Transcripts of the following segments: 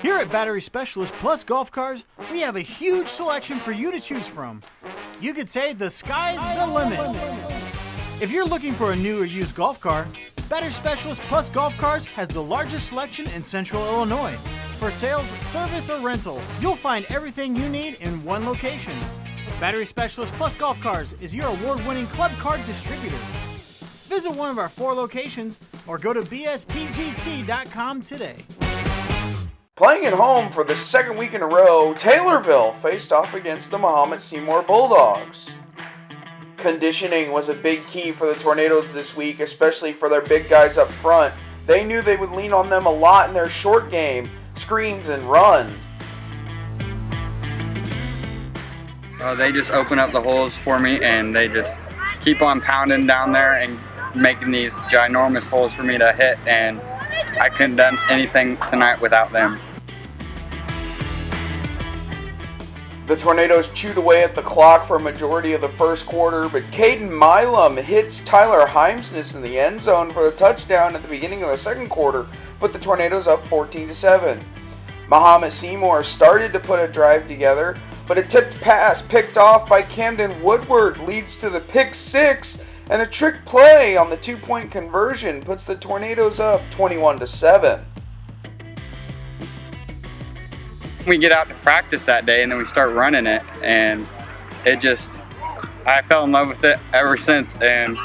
Here at Battery Specialist Plus Golf Cars, we have a huge selection for you to choose from. You could say the sky's the limit. If you're looking for a new or used golf car, Battery Specialist Plus Golf Cars has the largest selection in Central Illinois. For sales, service, or rental, you'll find everything you need in one location. Battery Specialist Plus Golf Cars is your award-winning club card distributor. Visit one of our 4 locations or go to bspgc.com today. Playing at home for the second week in a row, Taylorville faced off against the Mahomet-Seymour Bulldogs. Conditioning was a big key for the Tornadoes this week, especially for their big guys up front. They knew they would lean on them a lot in their short game, screens and runs. They just open up the holes for me, and they just keep on pounding down there and making these ginormous holes for me to hit, and I couldn't have done anything tonight without them. The Tornadoes chewed away at the clock for a majority of the first quarter, but Caden Milam hits Tyler Heimsness in the end zone for the touchdown at the beginning of the second quarter, put the Tornadoes up 14-7. Mahomet-Seymour started to put a drive together, but a tipped pass picked off by Camden Woodward leads to the pick six, and a trick play on the 2-point conversion puts the Tornadoes up 21-7. We get out to practice that day, and then we start running it, and I fell in love with it ever since, and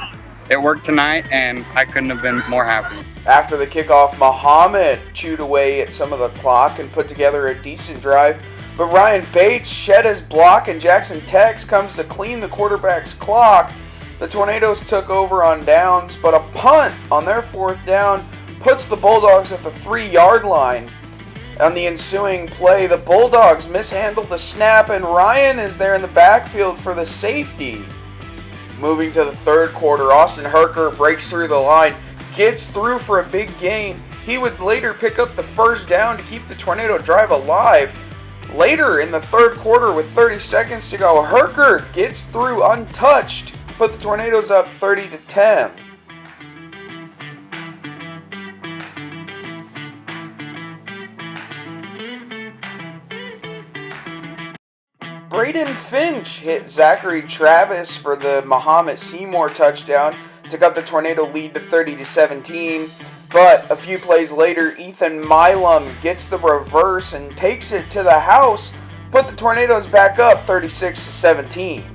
it worked tonight, and I couldn't have been more happy. After the kickoff, Mahomet chewed away at some of the clock and put together a decent drive, but Ryan Bates shed his block, and Jackson Tex comes to clean the quarterback's clock. The Tornadoes took over on downs, but a punt on their 4th down puts the Bulldogs at the 3-yard line. On the ensuing play, the Bulldogs mishandled the snap, and Ryan is there in the backfield for the safety. Moving to the third quarter, Austin Herker breaks through the line, gets through for a big gain. He would later pick up the first down to keep the Tornado drive alive. Later in the third quarter, with 30 seconds to go, Herker gets through untouched, put the Tornadoes up 30-10. Braden Finch hit Zachary Travis for the Mahomet-Seymour touchdown to cut the Tornado lead to 30-17. But a few plays later, Ethan Milam gets the reverse and takes it to the house, put the Tornadoes back up 36-17.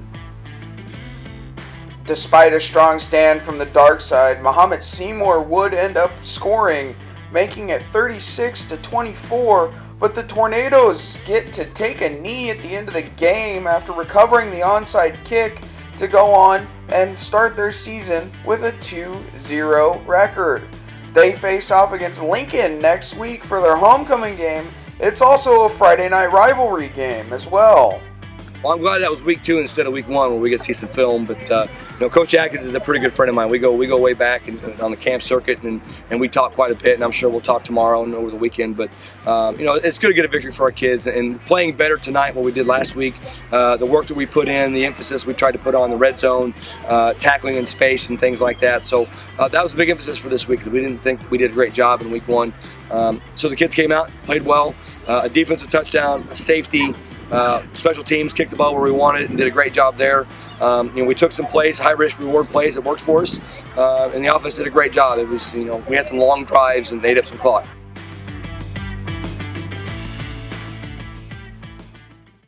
Despite a strong stand from the dark side, Mahomet-Seymour would end up scoring, making it 36-24, but the Tornadoes get to take a knee at the end of the game after recovering the onside kick to go on and start their season with a 2-0 record. They face off against Lincoln next week for their homecoming game. It's also a Friday night rivalry game as well. Well, I'm glad that was week 2 instead of week 1 where we get to see some film, but Coach Atkins is a pretty good friend of mine. We go way back on the camp circuit, and we talk quite a bit, and I'm sure we'll talk tomorrow and over the weekend. But it's good to get a victory for our kids, and playing better tonight than what we did last week. The work that we put in, the emphasis we tried to put on the red zone, tackling in space and things like that. So that was a big emphasis for this week. We didn't think we did a great job in week 1. So the kids came out, played well, a defensive touchdown, a safety. Special teams kicked the ball where we wanted and did a great job there. We took some plays, high risk reward plays that worked for us, and the offense did a great job. It was, we had some long drives and ate up some clock.